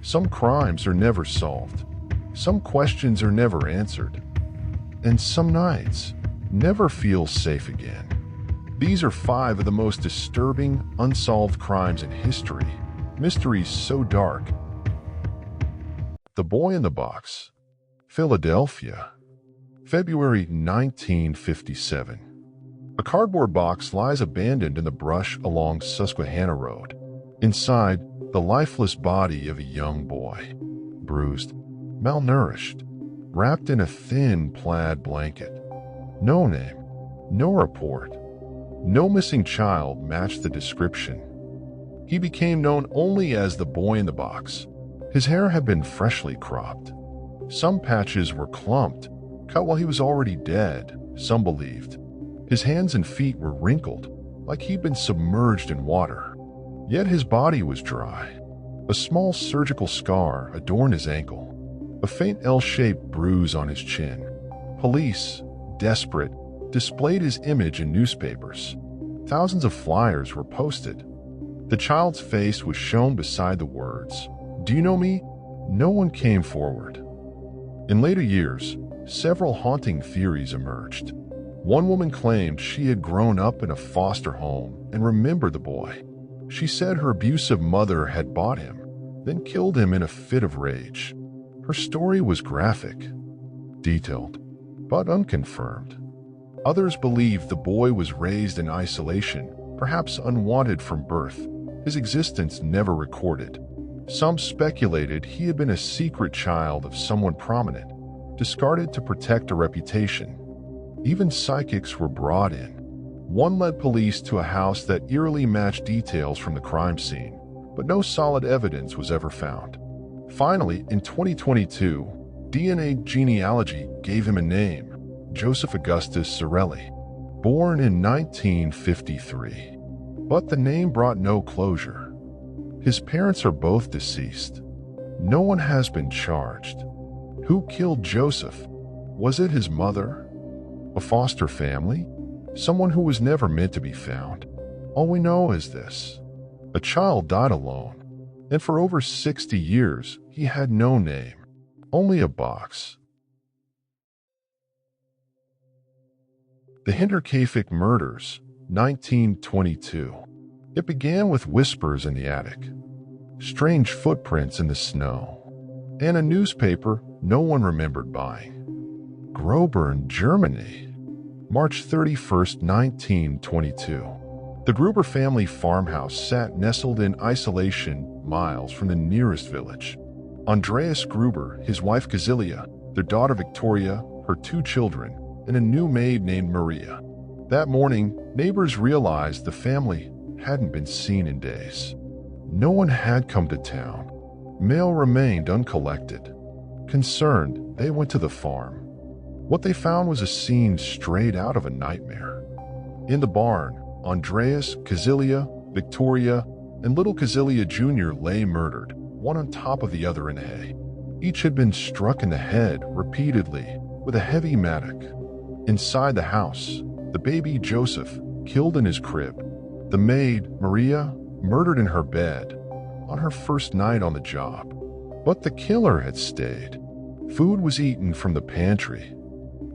Some crimes are never solved. Some questions are never answered. And some nights never feel safe again. These are 5 of the most disturbing, unsolved crimes in history. Mysteries so dark. The Boy in the Box. Philadelphia, February 1957. A cardboard box lies abandoned in the brush along Susquehanna Road. Inside, the lifeless body of a young boy, bruised, malnourished, wrapped in a thin plaid blanket. No name, no report, no missing child matched the description. He became known only as the Boy in the Box. His hair had been freshly cropped. Some patches were clumped, cut while he was already dead, some believed. His hands and feet were wrinkled, like he'd been submerged in water. Yet his body was dry. A small surgical scar adorned his ankle, a faint L-shaped bruise on his chin. Police, desperate, displayed his image in newspapers. Thousands of flyers were posted. The child's face was shown beside the words, "Do you know me?" No one came forward. In later years, several haunting theories emerged. One woman claimed she had grown up in a foster home and remembered the boy. She said her abusive mother had bought him, then killed him in a fit of rage. Her story was graphic, detailed, but unconfirmed. Others believed the boy was raised in isolation, perhaps unwanted from birth, his existence never recorded. Some speculated he had been a secret child of someone prominent, discarded to protect a reputation. Even psychics were brought in. One led police to a house that eerily matched details from the crime scene, but no solid evidence was ever found. Finally, in 2022, DNA genealogy gave him a name, Joseph Augustus Sorelli, born in 1953. But the name brought no closure. His parents are both deceased. No one has been charged. Who killed Joseph? Was it his mother? A foster family? Someone who was never meant to be found? All we know is this: a child died alone, and for over 60 years he had no name, only a box. The Hinterkaifeck Murders, 1922. It began with whispers in the attic, strange footprints in the snow, and a newspaper no one remembered buying. Grobern, Germany, March 31st, 1922. The Gruber family farmhouse sat nestled in isolation miles from the nearest village. Andreas Gruber, his wife Kazilia, their daughter Victoria, her 2 children, and a new maid named Maria. That morning, neighbors realized the family hadn't been seen in days. No one had come to town. Mail remained uncollected. Concerned, they went to the farm. What they found was a scene straight out of a nightmare. In the barn, Andreas, Kazilia, Victoria, and little Kazilia Jr. lay murdered, one on top of the other in hay. Each had been struck in the head repeatedly with a heavy mattock. Inside the house, the baby Joseph, killed in his crib. The maid, Maria, murdered in her bed on her first night on the job. But the killer had stayed. Food was eaten from the pantry.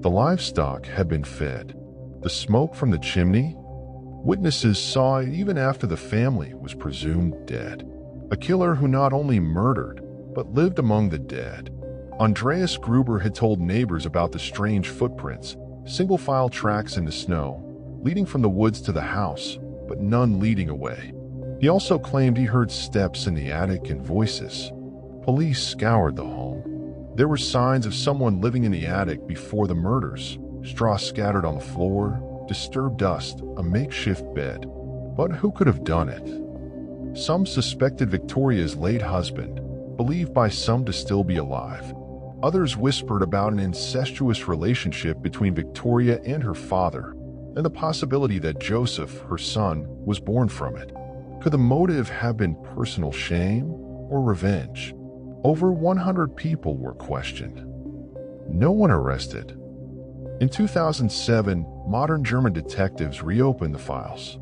The livestock had been fed. The smoke from the chimney? Witnesses saw it even after the family was presumed dead. A killer who not only murdered, but lived among the dead. Andreas Gruber had told neighbors about the strange footprints, single-file tracks in the snow, leading from the woods to the house, but none leading away. He also claimed he heard steps in the attic and voices. Police scoured the home. There were signs of someone living in the attic before the murders: straw scattered on the floor, disturbed dust, a makeshift bed. But who could have done it? Some suspected Victoria's late husband, believed by some to still be alive. Others whispered about an incestuous relationship between Victoria and her father, and the possibility that Joseph, her son, was born from it. Could the motive have been personal shame or revenge? Over 100 people were questioned. No one arrested. In 2007, modern German detectives reopened the files.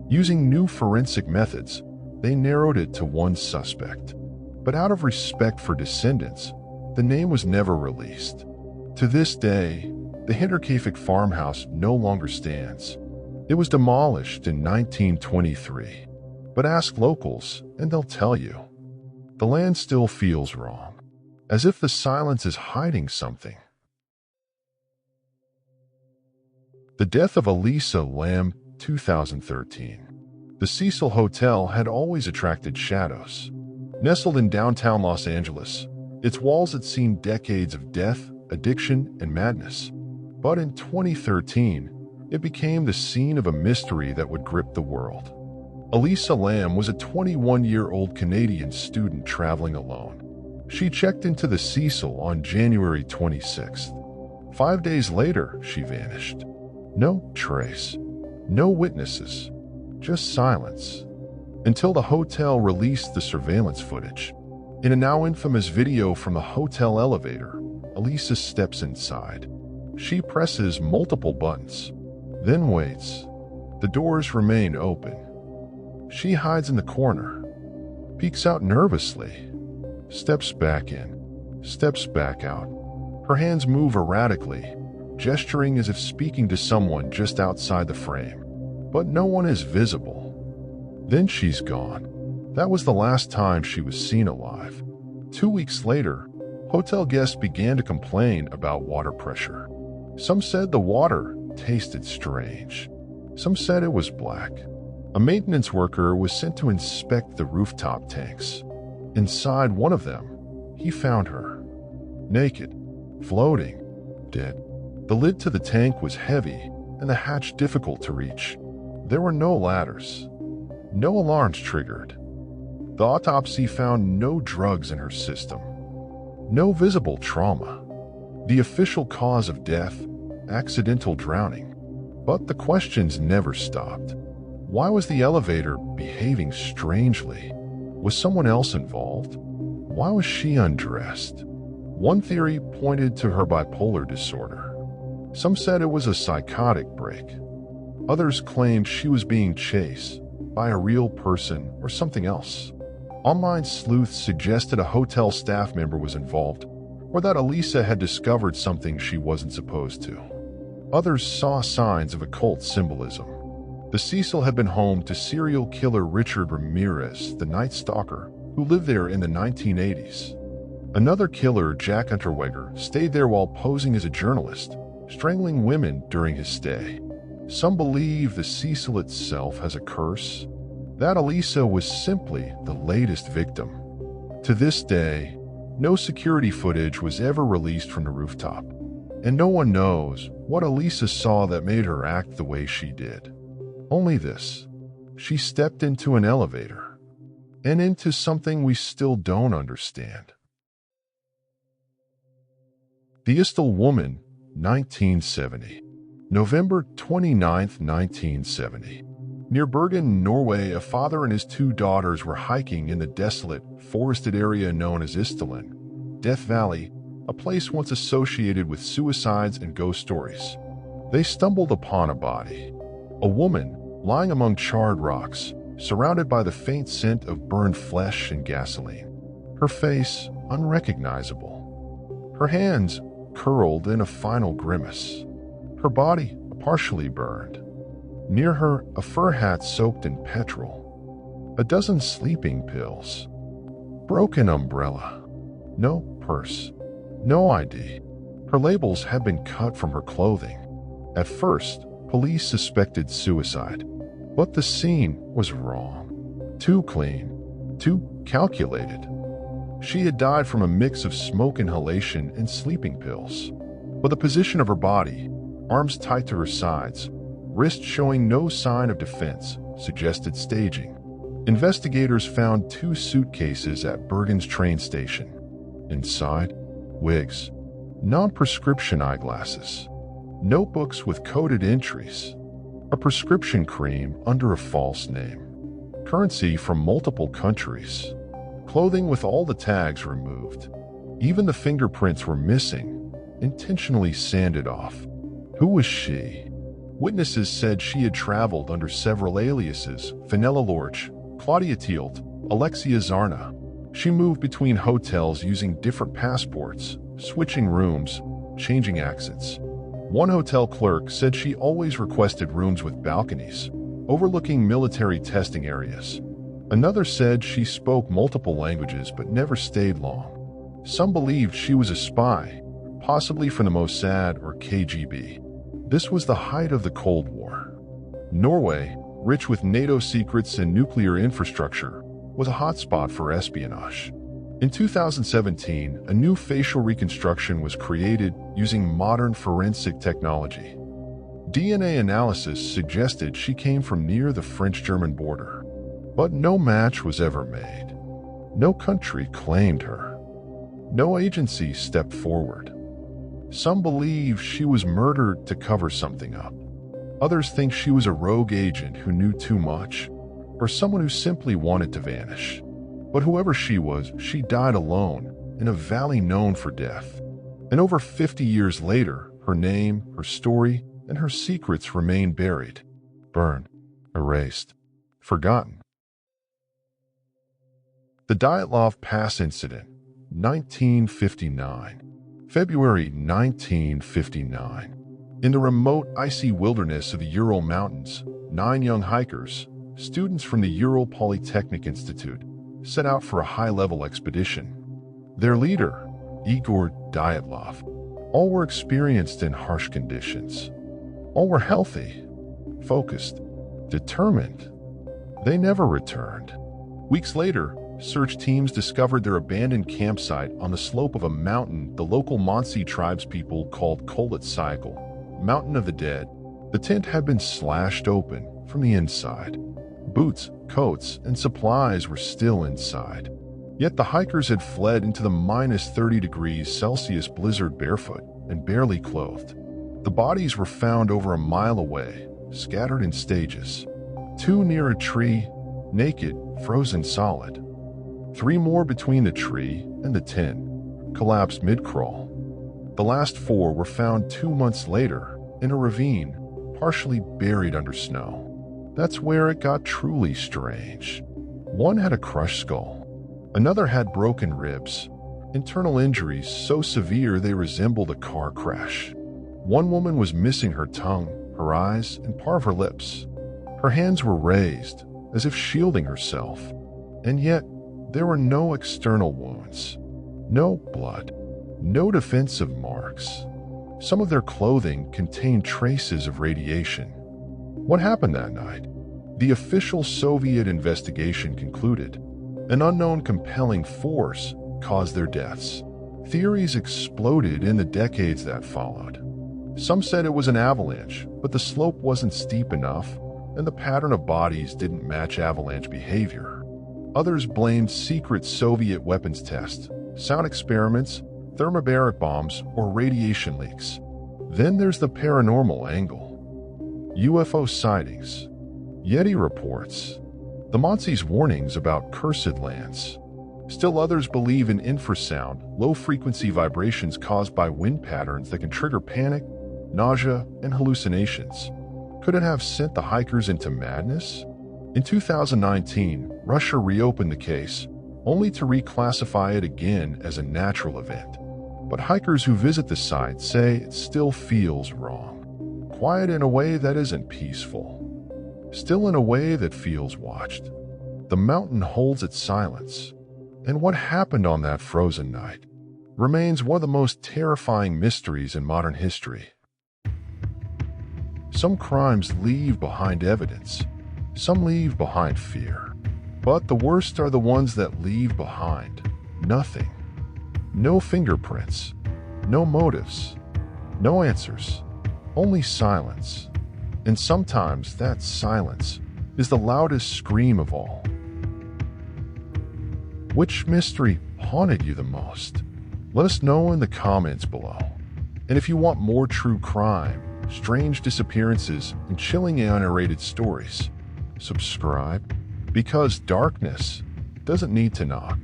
Using new forensic methods, they narrowed it to one suspect. But out of respect for descendants, the name was never released. To this day, the Hinterkaifeck farmhouse no longer stands. It was demolished in 1923. But ask locals, and they'll tell you. The land still feels wrong, as if the silence is hiding something. The Death of Elisa Lam, 2013. The Cecil Hotel had always attracted shadows. Nestled in downtown Los Angeles, its walls had seen decades of death, addiction, and madness. But in 2013, it became the scene of a mystery that would grip the world. Elisa Lam was a 21-year-old Canadian student traveling alone. She checked into the Cecil on January 26th. 5 days later, she vanished. No trace, no witnesses, just silence. Until the hotel released the surveillance footage. In a now infamous video from the hotel elevator, Elisa steps inside. She presses multiple buttons, then waits. The doors remain open. She hides in the corner, peeks out nervously, steps back in, steps back out. Her hands move erratically, gesturing as if speaking to someone just outside the frame. But no one is visible. Then she's gone. That was the last time she was seen alive. 2 weeks later, hotel guests began to complain about water pressure. Some said the water tasted strange. Some said it was black. A maintenance worker was sent to inspect the rooftop tanks. Inside one of them, he found her. Naked, floating, dead. The lid to the tank was heavy and the hatch difficult to reach. There were no ladders. No alarms triggered. The autopsy found no drugs in her system. No visible trauma. The official cause of death, accidental drowning. But the questions never stopped. Why was the elevator behaving strangely? Was someone else involved? Why was she undressed? One theory pointed to her bipolar disorder. Some said it was a psychotic break. Others claimed she was being chased by a real person or something else. Online sleuths suggested a hotel staff member was involved, or that Elisa had discovered something she wasn't supposed to. Others saw signs of occult symbolism. The Cecil had been home to serial killer Richard Ramirez, the Night Stalker, who lived there in the 1980s. Another killer, Jack Unterweger, stayed there while posing as a journalist, strangling women during his stay. Some believe the Cecil itself has a curse, that Elisa was simply the latest victim. To this day, no security footage was ever released from the rooftop, and no one knows what Elisa saw that made her act the way she did. Only this: she stepped into an elevator, and into something we still don't understand. The Isdal Woman, 1970. November 29, 1970. Near Bergen, Norway, a father and his 2 daughters were hiking in the desolate, forested area known as Isdalen, Death Valley, a place once associated with suicides and ghost stories. They stumbled upon a body. A woman, lying among charred rocks, surrounded by the faint scent of burned flesh and gasoline. Her face unrecognizable. Her hands curled in a final grimace. Her body partially burned. Near her, a fur hat soaked in petrol. A dozen sleeping pills. Broken umbrella. No purse. No ID. Her labels had been cut from her clothing. At first, police suspected suicide. But the scene was wrong. Too clean. Too calculated. She had died from a mix of smoke inhalation and sleeping pills. But the position of her body, arms tight to her sides, wrists showing no sign of defense, suggested staging. Investigators found 2 suitcases at Bergen's train station. Inside, wigs, non-prescription eyeglasses, notebooks with coded entries, a prescription cream under a false name, currency from multiple countries, clothing with all the tags removed. Even the fingerprints were missing, intentionally sanded off. Who was she? Witnesses said she had traveled under several aliases: Fenella Lorch, Claudia Tielt, Alexia Zarna. She moved between hotels using different passports, switching rooms, changing accents. One hotel clerk said she always requested rooms with balconies, overlooking military testing areas. Another said she spoke multiple languages but never stayed long. Some believed she was a spy, possibly from the Mossad or KGB. This was the height of the Cold War. Norway, rich with NATO secrets and nuclear infrastructure, was a hotspot for espionage. In 2017, a new facial reconstruction was created using modern forensic technology. DNA analysis suggested she came from near the French-German border, but no match was ever made. No country claimed her. No agency stepped forward. Some believe she was murdered to cover something up. Others think she was a rogue agent who knew too much, or someone who simply wanted to vanish. But whoever she was, she died alone in a valley known for death. And over 50 years later, her name, her story, and her secrets remain buried, burned, erased, forgotten. The Dyatlov Pass Incident, 1959. February 1959. In the remote, icy wilderness of the Ural Mountains, 9 young hikers, students from the Ural Polytechnic Institute, set out for a high-level expedition. Their leader, Igor Dyatlov, all were experienced in harsh conditions. All were healthy, focused, determined. They never returned. Weeks later, search teams discovered their abandoned campsite on the slope of a mountain the local Montsi tribespeople called Kolat Cycle, Mountain of the Dead. The tent had been slashed open from the inside. Boots, coats, and supplies were still inside. Yet the hikers had fled into the minus 30 degrees Celsius blizzard barefoot and barely clothed. The bodies were found over a mile away, scattered in stages. 2 near a tree, naked, frozen solid. 3 more between the tree and the tent, collapsed mid-crawl. The last 4 were found 2 months later in a ravine, partially buried under snow. That's where it got truly strange. One had a crushed skull. Another had broken ribs, internal injuries so severe they resembled a car crash. One woman was missing her tongue, her eyes, and part of her lips. Her hands were raised, as if shielding herself. And yet, there were no external wounds. No blood. No defensive marks. Some of their clothing contained traces of radiation. What happened that night? The official Soviet investigation concluded an unknown compelling force caused their deaths. Theories exploded in the decades that followed. Some said it was an avalanche, but the slope wasn't steep enough, and the pattern of bodies didn't match avalanche behavior. Others blamed secret Soviet weapons tests, sound experiments, thermobaric bombs, or radiation leaks. Then there's the paranormal angle. UFO sightings, Yeti reports, the Montsis' warnings about cursed lands. Still others believe in infrasound, low-frequency vibrations caused by wind patterns that can trigger panic, nausea, and hallucinations. Could it have sent the hikers into madness? In 2019, Russia reopened the case, only to reclassify it again as a natural event. But hikers who visit the site say it still feels wrong. Quiet in a way that isn't peaceful. Still in a way that feels watched. The mountain holds its silence. And what happened on that frozen night remains one of the most terrifying mysteries in modern history. Some crimes leave behind evidence. Some leave behind fear. But the worst are the ones that leave behind nothing. No fingerprints. No motives. No answers. Only silence. And sometimes that silence is the loudest scream of all. Which mystery haunted you the most? Let us know in the comments below. And if you want more true crime, strange disappearances, and chilling unrated stories, subscribe, because darkness doesn't need to knock.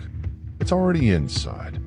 It's already inside.